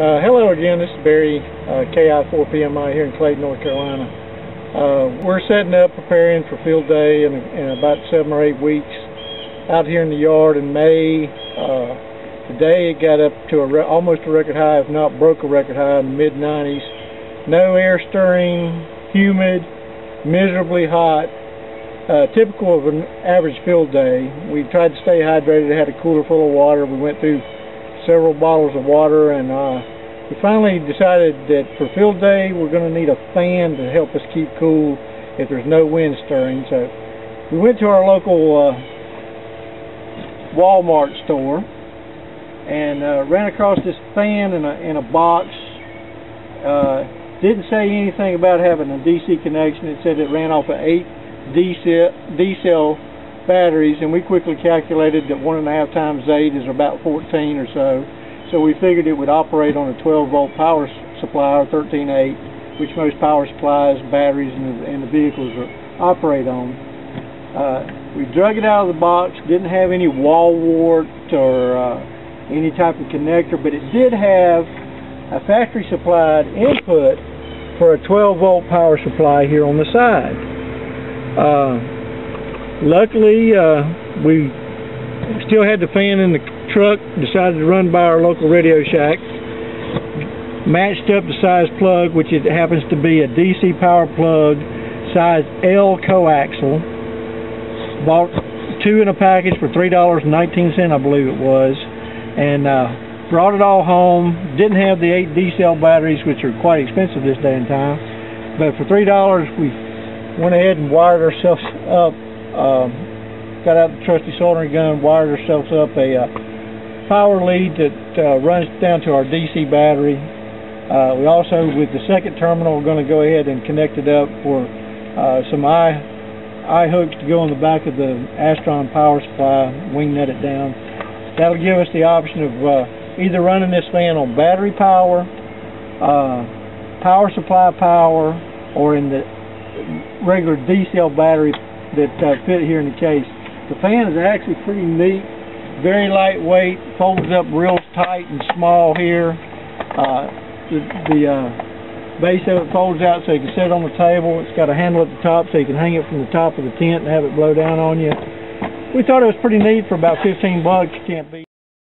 Hello again, this is Barry, KI4PMI here in Clayton, North Carolina. We're setting up, preparing for field day in about 7 or 8 weeks out here in the yard in May. Today it got up to almost a record high, if not broke a record high, in the mid-90s. No air stirring, humid, miserably hot, typical of an average field day. We tried to stay hydrated, had a cooler full of water. We went through several bottles of water, and we finally decided that for field day we're going to need a fan to help us keep cool if there's no wind stirring. So we went to our local Walmart store and ran across this fan in a box. Didn't say anything about having a DC connection. It said it ran off of 8 D-cell batteries, and we quickly calculated that 1.5 times 8 is about 14 or so. So we figured it would operate on a 12-volt power supply, or 13.8, which most power supplies, batteries, and the vehicles operate on. We drug it out of the box. Didn't have any wall wart or any type of connector, but it did have a factory-supplied input for a 12-volt power supply here on the side. Luckily, we still had the fan in the truck, decided to run by our local Radio Shack, matched up the size plug, which it happens to be a DC power plug, size L coaxial. Bought 2 in a package for $3.19, I believe it was, and brought it all home. Didn't have the 8 D-cell batteries, which are quite expensive this day and time, but for $3 we went ahead and wired ourselves up. Got out the trusty soldering gun, wired ourselves up a power lead that runs down to our DC battery. We also, with the second terminal, we're going to go ahead and connect it up for some eye hooks to go on the back of the Astron power supply, wing nut it down. That'll give us the option of either running this fan on battery power, power supply power, or in the regular D-cell battery that fit here in the case. The fan is actually pretty neat, very lightweight, folds up real tight and small here. The base of it folds out so you can set it on the table. It's got a handle at the top so you can hang it from the top of the tent and have it blow down on you. We thought it was pretty neat for about $15. You can't beat